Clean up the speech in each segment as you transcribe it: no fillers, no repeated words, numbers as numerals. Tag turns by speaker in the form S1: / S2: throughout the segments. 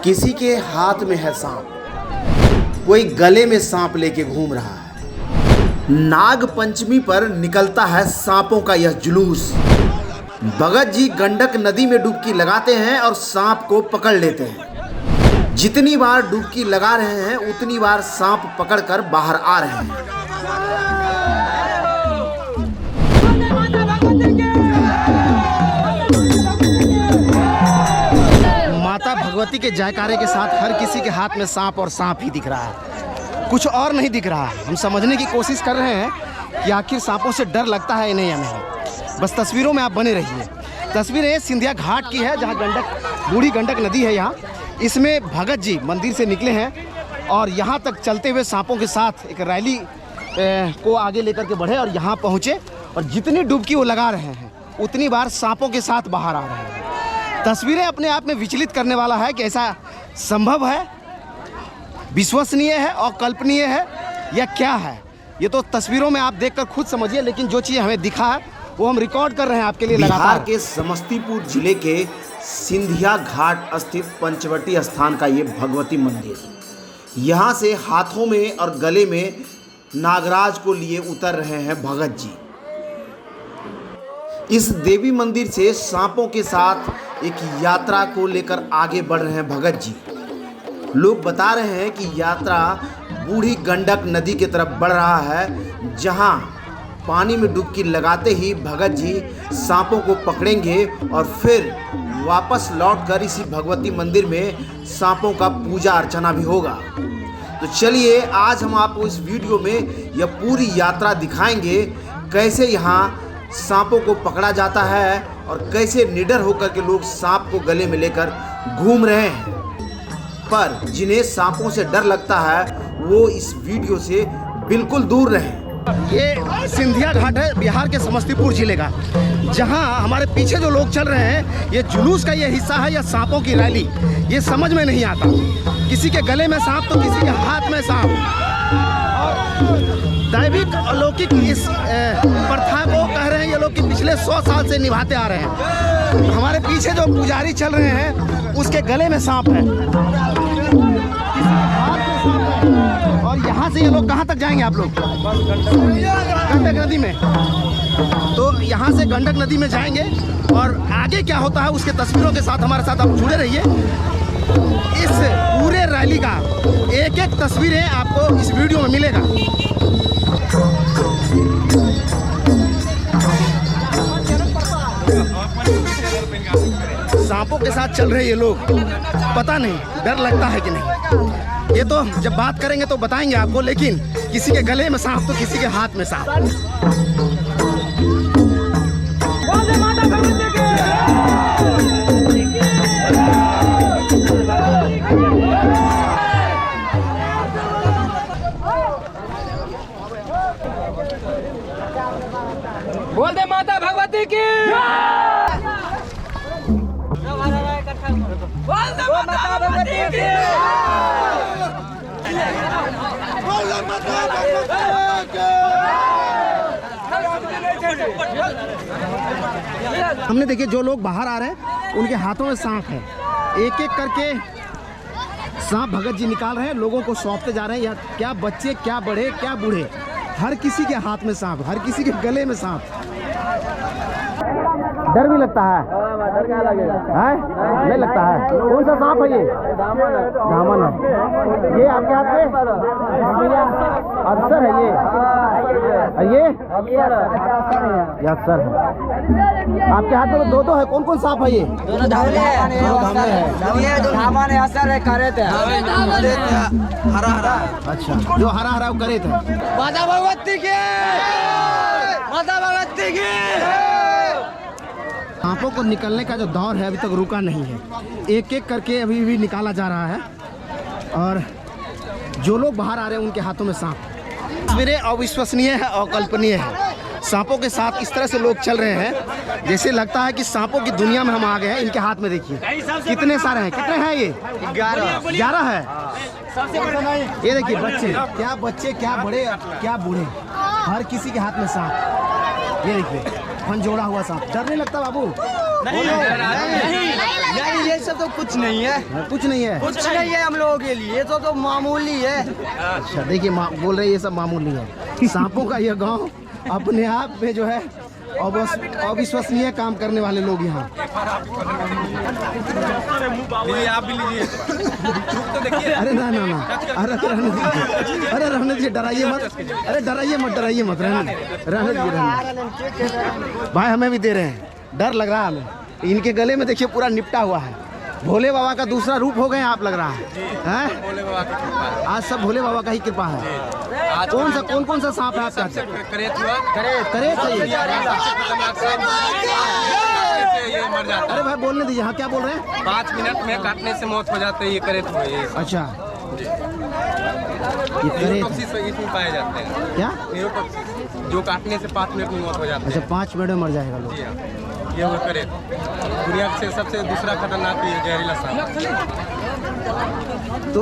S1: किसी के हाथ में है सांप, कोई गले में सांप लेके घूम रहा है। नाग पंचमी पर निकलता है सांपों का यह जुलूस। भगत जी गंडक नदी में डुबकी लगाते हैं और सांप को पकड़ लेते हैं। जितनी बार डुबकी लगा रहे हैं उतनी बार सांप पकड़कर बाहर आ रहे हैं। माता भगवती के जयकारे के साथ हर किसी के हाथ में सांप और सांप ही दिख रहा है, कुछ और नहीं दिख रहा है। हम समझने की कोशिश कर रहे हैं कि आखिर सांपों से डर लगता है नहीं हमें। बस तस्वीरों में आप बने रहिए। तस्वीरें सिंधिया घाट की है, जहां बूढ़ी गंडक नदी है। यहाँ इसमें भगत जी मंदिर से निकले हैं और यहाँ तक चलते हुए सांपों के साथ एक रैली को आगे लेकर के बढ़े और यहाँ पहुँचे और जितनी डुबकी वो लगा रहे हैं उतनी बार सांपों के साथ बाहर आ रहे हैं। तस्वीरें अपने आप में विचलित करने वाला है कि ऐसा संभव है, विश्वसनीय है और कल्पनीय है या क्या है। ये तो तस्वीरों में आप देखकर खुद समझिए, लेकिन जो चीज़ हमें दिखा है वो हम रिकॉर्ड कर रहे हैं आपके लिए लगातार। बिहार के समस्तीपुर जिले के सिंधिया घाट स्थित पंचवटी स्थान का ये भगवती मंदिर, यहाँ से हाथों में और गले में नागराज को लिए उतर रहे हैं भगत जी। इस देवी मंदिर से सांपों के साथ एक यात्रा को लेकर आगे बढ़ रहे हैं भगत जी। लोग बता रहे हैं कि यात्रा बूढ़ी गंडक नदी की तरफ बढ़ रहा है, जहां पानी में डुबकी लगाते ही भगत जी सांपों को पकड़ेंगे और फिर वापस लौटकर इसी भगवती मंदिर में सांपों का पूजा अर्चना भी होगा। तो चलिए आज हम आपको इस वीडियो में यह पूरी यात्रा दिखाएंगे, कैसे यहाँ सांपों को पकड़ा जाता है और कैसे निडर होकर के लोग सांप को गले में लेकर घूम रहे हैं। पर जिन्हें सांपों से डर लगता है वो इस वीडियो से बिल्कुल दूर रहें। ये सिंधिया घाट है बिहार के समस्तीपुर जिले का, जहां हमारे पीछे जो लोग चल रहे हैं ये जुलूस का ये हिस्सा है या सांपों की रैली, ये समझ में नहीं आता। किसी के गले में सांप तो किसी के हाथ में सांप। दैविक अलौकिक इस प्रथा को कह रहे हैं ये लोग कि पिछले 100 साल से निभाते आ रहे हैं। हमारे पीछे जो पुजारी चल रहे हैं उसके गले में सांप है और यहाँ से ये लोग कहाँ तक जाएंगे आप लोग? गंडक नदी में। तो यहाँ से गंडक नदी में जाएंगे और आगे क्या होता है उसके तस्वीरों के साथ हमारे साथ आप जुड़े रहिए। इस पूरे रैली का एक एक तस्वीरें आपको इस वीडियो में मिलेगा। सांपों के साथ चल रहे ये लोग, पता नहीं डर लगता है कि नहीं। ये तो जब बात करेंगे तो बताएंगे आपको, लेकिन किसी के गले में सांप तो किसी के हाथ में सांप।
S2: बोल दे माता भगवती की। बोल दे माता भगवती की। बोल दे माता भगवती की।
S1: हमने देखिए जो लोग बाहर आ रहे हैं उनके हाथों में सांप है। एक एक करके सांप भगत जी निकाल रहे हैं, लोगों को सौंपते जा रहे हैं। या क्या बच्चे, क्या बड़े, क्या बूढ़े, हर किसी के हाथ में सांप, हर किसी के गले में सांप। डर भी लगता है? डर क्या लगेगा? नहीं लगता है। कौन सा सांप है ये? दामन है। ये आपके हाथ में अक्सर है ये, और ये अक्सर है। आपके हाथ में दो है। कौन कौन सांप है ये?
S2: दोनों धामले है। धामन है, असर है, करे थे हरा हरा।
S1: अच्छा, जो हरा हरा वो करे थे।
S2: माता भगवती की। माता भगवती की।
S1: सांपों को निकलने का जो दौर है अभी तक रुका नहीं है। एक एक करके अभी भी निकाला जा रहा है और जो लोग बाहर आ रहे हैं उनके हाथों में सांप। तस्वीरें अविश्वसनीय है, अकल्पनीय है। सांपों के साथ इस तरह से लोग चल रहे हैं जैसे लगता है कि सांपों की दुनिया में हम आ गए हैं। इनके हाथ में देखिए कितने सारे हैं। कितने हैं ये? 11 है। ये देखिए बच्चे, क्या बड़े, क्या बूढ़े, हर किसी के हाथ में सांप। ये देखिए फन जोड़ा हुआ सांप। डर नहीं लगता बाबू?
S2: नहीं, ये सब तो कुछ नहीं है,
S1: कुछ नहीं है।
S2: कुछ नहीं है हम लोगों के लिए, तो मामूली है।
S1: अच्छा देखिए, बोल रहे हैं ये सब मामूली है। सांपों का यह गांव अपने आप में जो है अविश्वसनीय काम करने वाले लोग यहाँ।
S3: आप भी लीजिए तो देखिए।
S1: अरे ना, अरे रहने दीजिए, अरे रहने दीजिए, डराइए मत, अरे डराइए मत, रहने दीजिए। भाई हमें भी दे रहे हैं, डर लग रहा है हमें। इनके गले में देखिए पूरा निपटा हुआ है। भोले बाबा का दूसरा रूप हो गए आप, लग रहा है हैं?
S3: भोले बाबा की कृपा है।
S1: आज सब भोले बाबा का ही कृपा है।
S3: आज
S1: कौन सा सांप है आपका?
S3: करेत हुआ,
S1: करेत है ये।
S3: ये मर जाता
S1: अरे भाई बोलने दीजिए। हाँ क्या बोल रहे हैं?
S3: 5 मिनट में काटने से मौत हो जाते हैं। ये करेत हुए ये
S1: अच्छा, ये करेत
S3: न्यूरोटॉक्सिस इसमें पाए जाते हैं।
S1: क्या?
S3: न्यूरोटॉक्सिस जो काटने से 5 मिनट में मौत हो जाती है।
S1: अच्छा 5 मिनट में मर जाएगा लोग।
S3: जी हाँ, ये वो करेत दुनिया से सबसे दूसरा खतरनाक ये जहरीला सांप।
S1: तो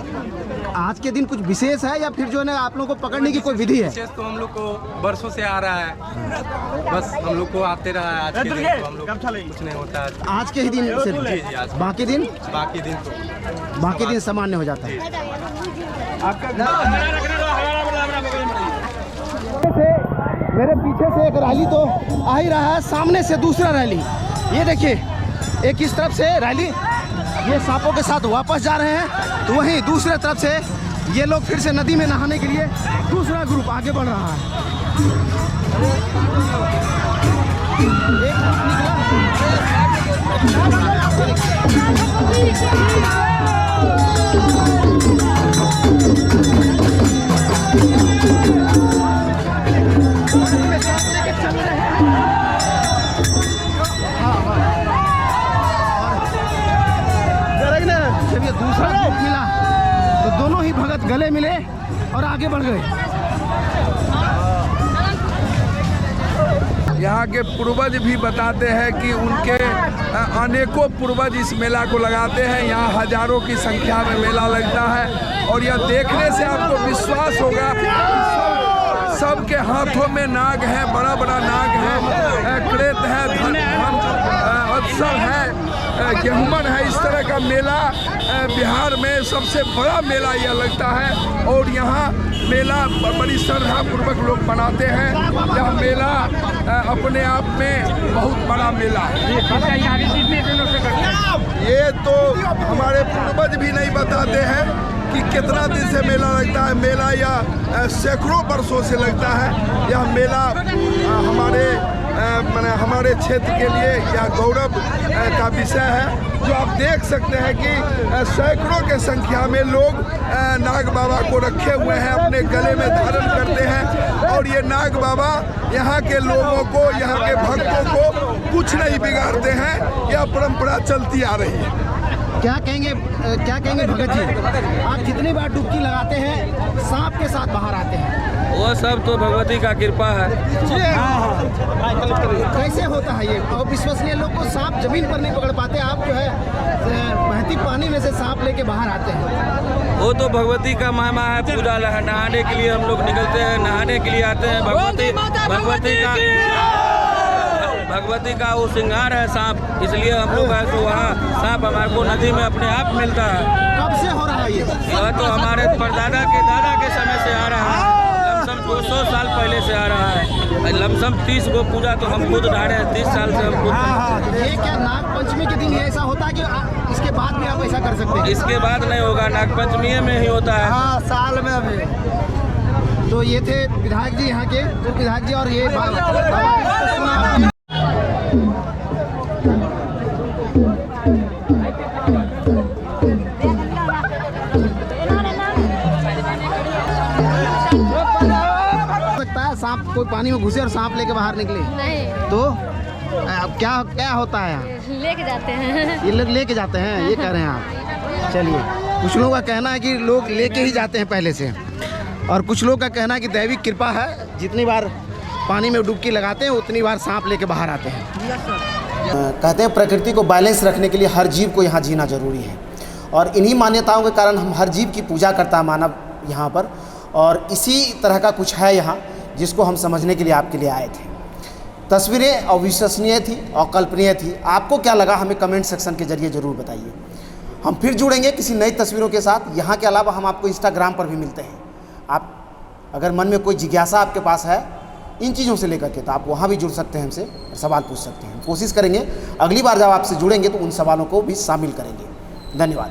S1: आज के दिन कुछ विशेष है या फिर जो है ना आप लोगों को पकड़ने की कोई विधि है?
S3: विशेष तो हम लोग को बरसों से आ रहा है, बस हम लोग को आते रहा है। आज के दिन तो हम लोग कुछ नहीं होता है।
S1: आज के ही दिन सिर्फ?
S3: जी जी, आज
S1: बाकी दिन सामान्य हो जाता है। मेरे पीछे से एक रैली तो आ ही रहा है, सामने से दूसरा रैली। ये देखिए, एक इस तरफ से रैली ये सांपों के साथ वापस जा रहे हैं, तो वहीं दूसरे तरफ से ये लोग फिर से नदी में नहाने के लिए दूसरा ग्रुप आगे बढ़ रहा है। एक जब ये दूसरा ग्रुप मिला तो दोनों ही भगत गले मिले और आगे बढ़ गए।
S4: यहाँ के पूर्वज भी बताते हैं कि उनके अनेकों पूर्वज इस मेला को लगाते हैं। यहाँ हजारों की संख्या में मेला लगता है और यह देखने से आपको विश्वास होगा, सबके हाथों में नाग है, बड़ा बड़ा नाग है, क्रेत है, उत्सव है, गेहूमन है। इस तरह का मेला बिहार में सबसे बड़ा मेला यह लगता है और यहाँ मेला बड़ी श्रद्धा पूर्वक लोग मनाते हैं। यह मेला अपने आप में बहुत बड़ा मेला है। ये तो हमारे पूर्वज भी नहीं बताते हैं कि कितना दिन से मेला लगता है। मेला यह सैकड़ों वर्षों से लगता है। यह मेला हमारे क्षेत्र के लिए यह गौरव का विषय है, जो आप देख सकते हैं कि सैकड़ों के संख्या में लोग नाग बाबा को रखे हुए हैं, अपने गले में धारण करते हैं और ये नाग बाबा यहाँ के लोगों को, यहाँ के भक्तों को कुछ नहीं बिगाड़ते हैं। यह परंपरा चलती आ रही है।
S1: क्या कहेंगे भगत जी, आप जितनी बार डुबकी लगाते हैं सांप के साथ बाहर आते हैं?
S5: वो सब तो भगवती का कृपा है।
S1: कैसे होता है ये? और विश्वसनीय लोग को सांप जमीन पर नहीं पकड़ पाते, आप जो है बहती पानी में से सांप लेके बाहर आते हैं।
S5: वो तो भगवती का महिमा है। पूजा नहाने के लिए हम लोग निकलते हैं, नहाने के लिए आते हैं। भगवती का वो श्रृंगार है सांप, इसलिए हम लोग आए तो वहाँ सांप हमारे को नदी में अपने आप मिलता है।
S1: कब से हो रहा है ये?
S5: यह तो हमारे परदादा के दादा के समय से आ रहा है। लमसम 200 साल पहले से आ रहा है। लमसम 30 को पूजा तो हम खुद ढाड़े हैं, 30 साल से हम खुद।
S1: ये क्या नाग पंचमी के दिन ऐसा होता है कि इसके बाद भी आप ऐसा कर सकते हैं?
S5: इसके बाद नहीं होगा, नाग पंचमी में ही होता है।
S2: हाँ, साल में अभी।
S1: तो ये थे विधायक जी यहाँ के, तो विधायक जी और ये सांप कोई पानी में घुसे और सांप लेके बाहर निकले
S6: नहीं,
S1: तो क्या होता है यहाँ?
S6: लेके जाते हैं।
S1: ये लोग लेके जाते हैं, ये कह रहे हैं आप? चलिए, कुछ लोगों का कहना है कि लोग लेके ही जाते हैं पहले से, और कुछ लोग का कहना है कि दैविक कृपा है, जितनी बार पानी में डुबकी लगाते हैं उतनी बार सांप लेके बाहर आते हैं। कहते हैं प्रकृति को बैलेंस रखने के लिए हर जीव को यहाँ जीना जरूरी है, और इन्हीं मान्यताओं के कारण हम हर जीव की पूजा करता है मानव यहाँ पर, और इसी तरह का कुछ है यहाँ जिसको हम समझने के लिए आपके लिए आए थे। तस्वीरें अविश्वसनीय थी और कल्पनीय थी। आपको क्या लगा हमें कमेंट सेक्शन के जरिए ज़रूर बताइए। हम फिर जुड़ेंगे किसी नई तस्वीरों के साथ। यहाँ के अलावा हम आपको इंस्टाग्राम पर भी मिलते हैं। आप अगर मन में कोई जिज्ञासा आपके पास है इन चीज़ों से लेकर के, तो आप वहाँ भी जुड़ सकते हैं, हमसे सवाल पूछ सकते हैं। कोशिश करेंगे अगली बार जब आपसे जुड़ेंगे तो उन सवालों को भी शामिल करेंगे। धन्यवाद।